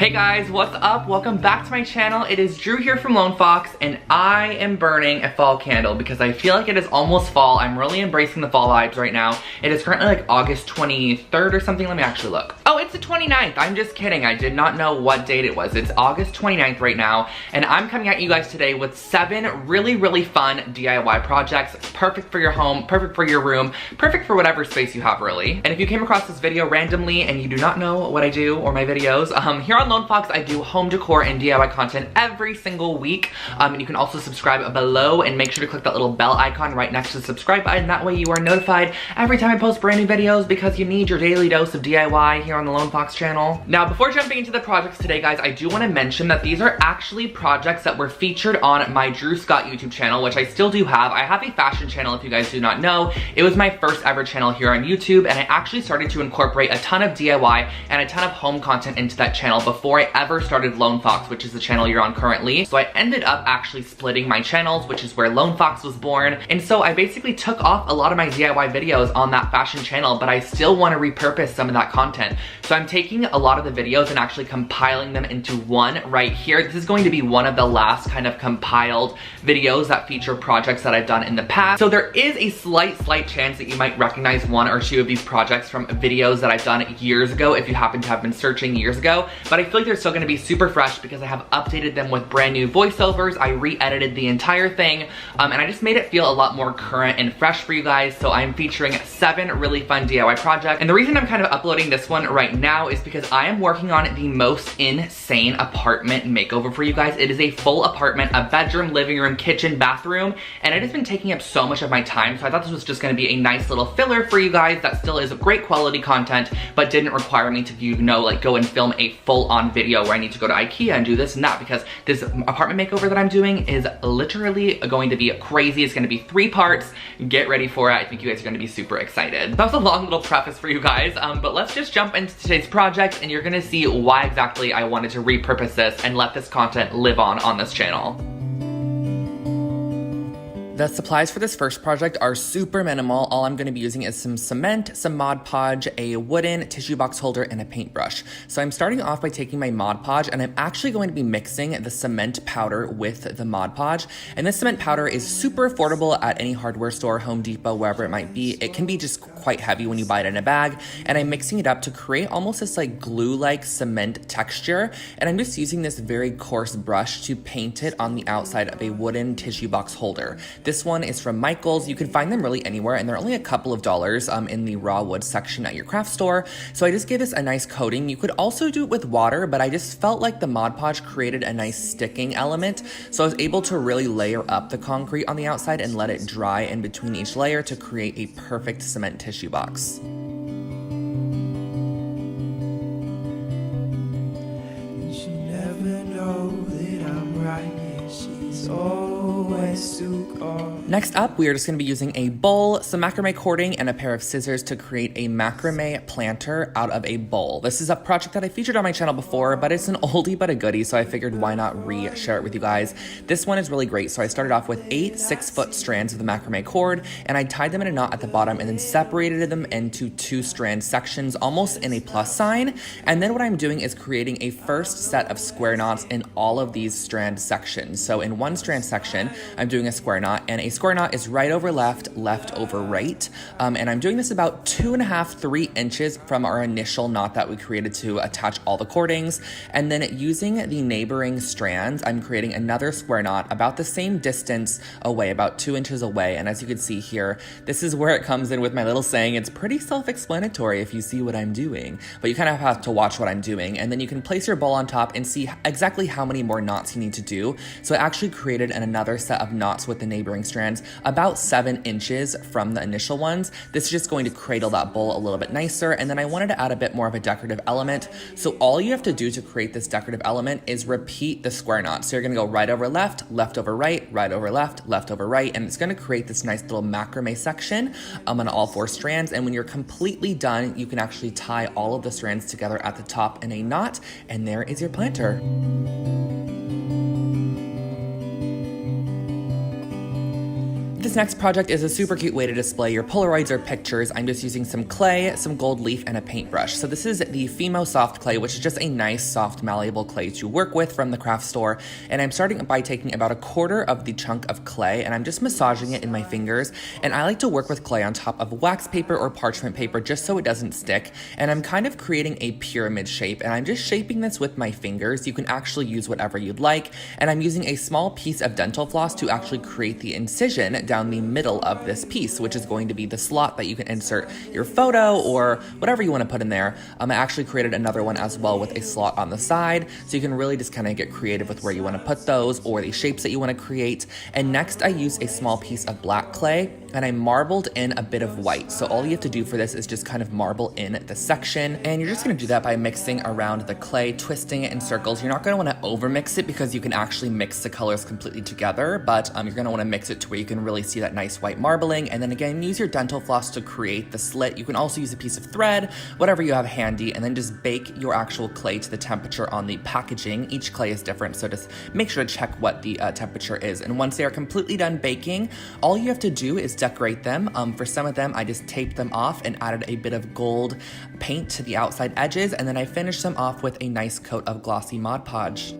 Hey guys, what's up? Welcome back to my channel. It is Drew here from Lone Fox, and I am burning a fall candle because I feel like it is almost fall. I'm really embracing the fall vibes right now. It is currently like August 23rd or something. Let me actually look. Oh, it's the 29th. I'm just kidding. I did not know what date it was. It's August 29th right now, and I'm coming at you guys today with 7 really fun DIY projects. Perfect for your home, perfect for your room, perfect for whatever space you have really. And if you came across this video randomly and you do not know what I do or my videos, here on Lone Fox, I do home decor and DIY content every single week. And you can also subscribe below and make sure to click that little bell icon right next to the subscribe button. That way you are notified every time I post brand new videos because you need your daily dose of DIY here on the Lone Fox channel. Now, before jumping into the projects today, guys, I do want to mention that these are actually projects that were featured on my Drew Scott YouTube channel, which I still do have. I have a fashion channel, if you guys do not know. It was my first ever channel here on YouTube, and I actually started to incorporate a ton of DIY and a ton of home content into that channel before I ever started Lone Fox, which is the channel you're on currently. So I ended up actually splitting my channels, which is where Lone Fox was born. And so I basically took off a lot of my DIY videos on that fashion channel, but I still want to repurpose some of that content. So I'm taking a lot of the videos and actually compiling them into one right here. This is going to be one of the last kind of compiled videos that feature projects that I've done in the past. So there is a slight chance that you might recognize one or two of these projects from videos that I've done years ago if you happen to have been searching years ago. But I feel like they're still gonna be super fresh because I have updated them with brand new voiceovers. I re-edited the entire thing, and I just made it feel a lot more current and fresh for you guys. So I'm featuring 7 really fun DIY projects. And the reason I'm kind of uploading this one right now is because I am working on the most insane apartment makeover for you guys. It is a full apartment, a bedroom, living room, kitchen, bathroom, and it has been taking up so much of my time. So I thought this was just gonna be a nice little filler for you guys that still is great quality content, but didn't require me to, like go and film a full-on video where I need to go to IKEA and do this and that, because this apartment makeover that I'm doing is literally going to be crazy. It's gonna be 3 parts. Get ready for it. I think you guys are gonna be super excited. That was a long little preface for you guys, but let's just jump into today's project and you're gonna see why exactly I wanted to repurpose this and let this content live on this channel. The supplies for this first project are super minimal. All I'm going to be using is some cement, some Mod Podge, a wooden tissue box holder, and a paintbrush. So I'm starting off by taking my Mod Podge, and I'm actually going to be mixing the cement powder with the Mod Podge. And this cement powder is super affordable at any hardware store, Home Depot, wherever it might be. It can be just quite heavy when you buy it in a bag, and I'm mixing it up to create almost this like glue-like cement texture. And I'm just using this very coarse brush to paint it on the outside of a wooden tissue box holder. This one is from Michaels. You can find them really anywhere, and they're only a couple of dollars in the raw wood section at your craft store. So I just gave this a nice coating. You could also do it with water, but I just felt like the Mod Podge created a nice sticking element. So I was able to really layer up the concrete on the outside and let it dry in between each layer to create a perfect cement tissue box. Next up, we are just going to be using a bowl, some macrame cording, and a pair of scissors to create a macrame planter out of a bowl. This is a project that I featured on my channel before, but it's an oldie but a goodie, so I figured why not re-share it with you guys. This one is really great. So I started off with 8 6-foot strands of the macrame cord, and I tied them in a knot at the bottom and then separated them into 2 strand sections, almost in a plus sign. And then what I'm doing is creating a first set of square knots in all of these strand sections. So in one strand section, I'm doing a square knot, and a square knot is right over left, left over right. And I'm doing this about 2.5–3 inches from our initial knot that we created to attach all the cordings. And then using the neighboring strands, I'm creating another square knot about the same distance away, about 2 inches away. And as you can see here, this is where it comes in with my little saying. It's pretty self-explanatory if you see what I'm doing, but you kind of have to watch what I'm doing. And then you can place your bowl on top and see exactly how many more knots you need to do. So I actually created another set of knots with the neighboring strands about 7 inches from the initial ones. This is just going to cradle that bowl a little bit nicer. And then I wanted to add a bit more of a decorative element. So all you have to do to create this decorative element is repeat the square knot. So you're gonna go right over left, left over right, right over left, left over right, and it's gonna create this nice little macrame section on all 4 strands. And when you're completely done, you can actually tie all of the strands together at the top in a knot, and there is your planter. This next project is a super cute way to display your Polaroids or pictures. I'm just using some clay, some gold leaf, and a paintbrush. So this is the Fimo Soft Clay, which is just a nice, soft, malleable clay to work with from the craft store. And I'm starting by taking about a quarter of the chunk of clay, and I'm just massaging it in my fingers. And I like to work with clay on top of wax paper or parchment paper just so it doesn't stick. And I'm kind of creating a pyramid shape, and I'm just shaping this with my fingers. You can actually use whatever you'd like. And I'm using a small piece of dental floss to actually create the incision down the middle of this piece, which is going to be the slot that you can insert your photo or whatever you want to put in there. I actually created another one as well with a slot on the side, so you can really just kind of get creative with where you want to put those or the shapes that you want to create. And next I use a small piece of black clay, and I marbled in a bit of white. So all you have to do for this is just kind of marble in the section, and you're just going to do that by mixing around the clay, twisting it in circles. You're not going to want to over mix it because you can actually mix the colors completely together, but you're going to want to mix it to where you can really see that nice white marbling. And then again, use your dental floss to create the slit. You can also use a piece of thread, whatever you have handy, and then just bake your actual clay to the temperature on the packaging. Each clay is different, so just make sure to check what the temperature is. And once they are completely done baking, all you have to do is decorate them. For some of them, I just taped them off and added a bit of gold paint to the outside edges, and then I finished them off with a nice coat of glossy Mod Podge.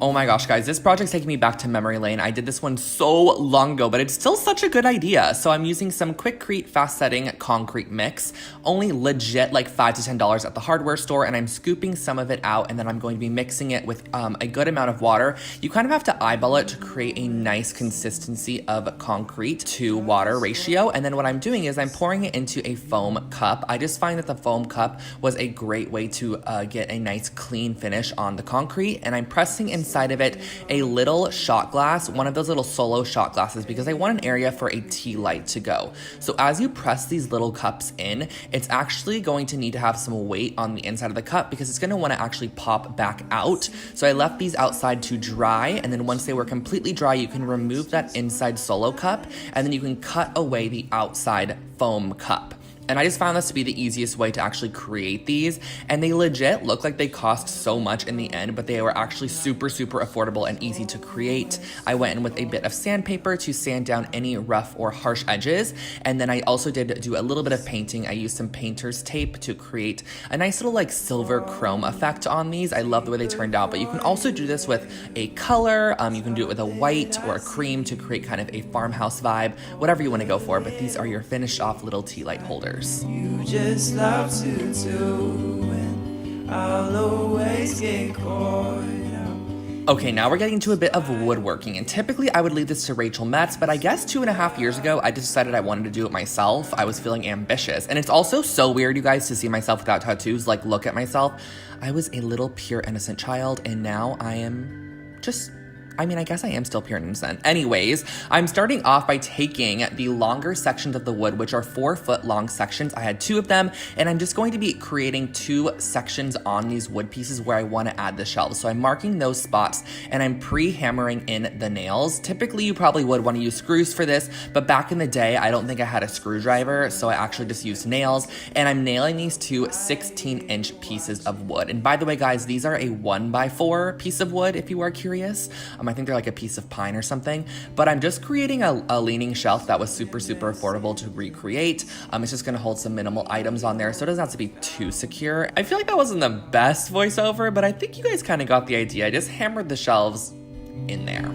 Oh my gosh, guys, this project's taking me back to memory lane. I did this one so long ago, but it's still such a good idea. So I'm using some Quikrete fast setting concrete mix, only legit like $5 to $10 at the hardware store, and I'm scooping some of it out, and then I'm going to be mixing it with a good amount of water. You kind of have to eyeball it to create a nice consistency of concrete to water ratio. And then what I'm doing is I'm pouring it into a foam cup. I just find that the foam cup was a great way to get a nice clean finish on the concrete, and I'm pressing inside of it a little shot glass, one of those little solo shot glasses, because I want an area for a tea light to go. So as you press these little cups in, it's actually going to need to have some weight on the inside of the cup because it's going to want to actually pop back out. So I left these outside to dry, and then once they were completely dry, you can remove that inside solo cup, and then you can cut away the outside foam cup. And I just found this to be the easiest way to actually create these, and they legit look like they cost so much in the end, but they were actually super, super affordable and easy to create. I went in with a bit of sandpaper to sand down any rough or harsh edges, and then I also did do a little bit of painting. I used some painter's tape to create a nice little like silver chrome effect on these. I love the way they turned out, but you can also do this with a color. You can do it with a white or a cream to create kind of a farmhouse vibe, whatever you want to go for, but these are your finished off little tea light holders. You just love to do, and I'll always get caught up. Okay, now we're getting into a bit of woodworking, and typically I would leave this to Rachel Metz, but I guess 2.5 years ago, I decided I wanted to do it myself. I was feeling ambitious, and it's also so weird, you guys, to see myself without tattoos, like look at myself. I was a little pure innocent child, and now I am just... I guess I am still pure and innocent. Anyways, I'm starting off by taking the longer sections of the wood, which are 4-foot long sections. I had 2 of them, and I'm just going to be creating 2 sections on these wood pieces where I want to add the shelves. So I'm marking those spots, and I'm pre-hammering in the nails. Typically, you probably would want to use screws for this, but back in the day, I don't think I had a screwdriver, so I actually just used nails, and I'm nailing these 2 16-inch pieces of wood. And by the way, guys, these are a 1x4 piece of wood, if you are curious. I think they're like a piece of pine or something, but I'm just creating a leaning shelf that was super, super affordable to recreate. It's just gonna hold some minimal items on there, so it doesn't have to be too secure. I feel like that wasn't the best voiceover, but I think you guys kind of got the idea. I just hammered the shelves in there.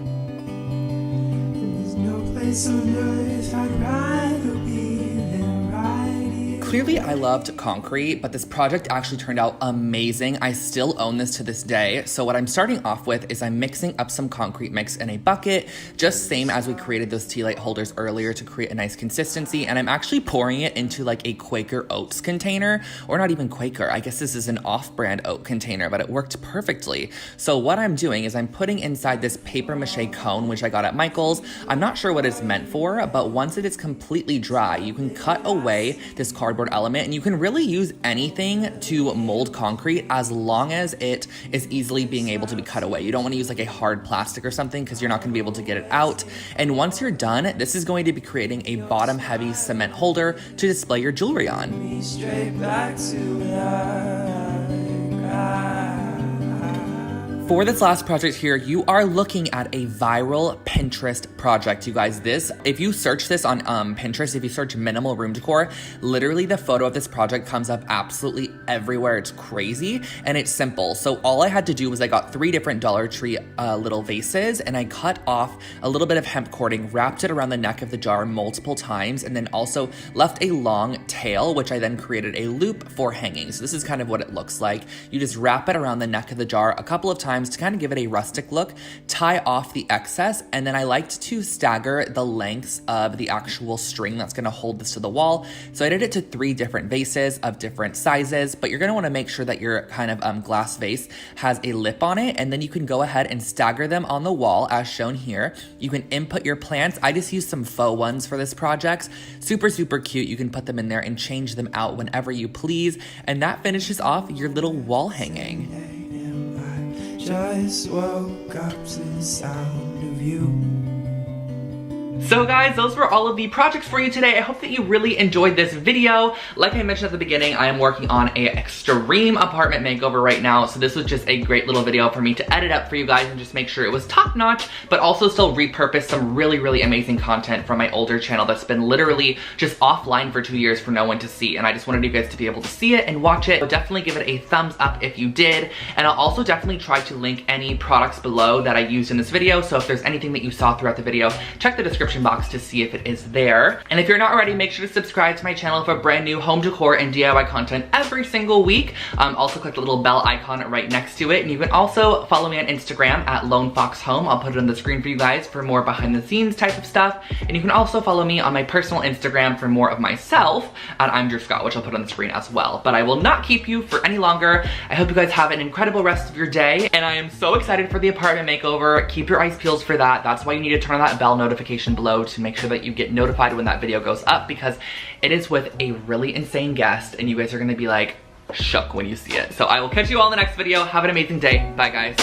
There's no place on earth I'd rather be than right here. Clearly, I loved concrete, but this project actually turned out amazing. I still own this to this day. So what I'm starting off with is I'm mixing up some concrete mix in a bucket, just same as we created those tea light holders earlier to create a nice consistency. And I'm actually pouring it into like a Quaker Oats container, or not even Quaker. I guess this is an off-brand oat container, but it worked perfectly. So what I'm doing is I'm putting inside this paper mache cone, which I got at Michael's. I'm not sure what it's meant for, but once it is completely dry, you can cut away this cardboard element, and you can really use anything to mold concrete as long as it is easily being able to be cut away. You don't want to use like a hard plastic or something because you're not going to be able to get it out. And once you're done, this is going to be creating a bottom heavy cement holder to display your jewelry on. Straight back to life. For this last project here, you are looking at a viral Pinterest project, you guys. This, if you search this on Pinterest, if you search minimal room decor, literally the photo of this project comes up absolutely everywhere. It's crazy and it's simple. So all I had to do was I got 3 different Dollar Tree little vases, and I cut off a little bit of hemp cording, wrapped it around the neck of the jar multiple times, and then also left a long tail, which I then created a loop for hanging. So this is kind of what it looks like. You just wrap it around the neck of the jar a couple of times to kind of give it a rustic look, tie off the excess, and then I liked to stagger the lengths of the actual string that's gonna hold this to the wall. So I did it to 3 different vases of different sizes, but you're gonna wanna make sure that your kind of glass vase has a lip on it, and then you can go ahead and stagger them on the wall as shown here. You can input your plants. I just used some faux ones for this project. Super, super cute. You can put them in there and change them out whenever you please, and that finishes off your little wall hanging. Just woke up to the sound of you. So guys, those were all of the projects for you today. I hope that you really enjoyed this video. Like I mentioned at the beginning, I am working on a extreme apartment makeover right now, so this was just a great little video for me to edit up for you guys and just make sure it was top notch, but also still repurpose some really, really amazing content from my older channel that's been literally just offline for 2 years for no one to see, and I just wanted you guys to be able to see it and watch it. So definitely give it a thumbs up if you did, and I'll also definitely try to link any products below that I used in this video, so if there's anything that you saw throughout the video, check the description box to see if it is there. And if you're not already, make sure to subscribe to my channel for brand new home decor and DIY content every single week. Also click the little bell icon right next to it, and you can also follow me on Instagram at LoneFoxHome. I'll put it on the screen for you guys for more behind the scenes type of stuff, and you can also follow me on my personal Instagram for more of myself at I'm Drew Scott, which I'll put on the screen as well. But I will not keep you for any longer. I hope you guys have an incredible rest of your day, and I am so excited for the apartment makeover. Keep your eyes peeled for that. That's why you need to turn on that bell notification below to make sure that you get notified when that video goes up, because it is with a really insane guest and you guys are gonna be like shook when you see it. So I will catch you all in the next video. Have an amazing day. Bye guys.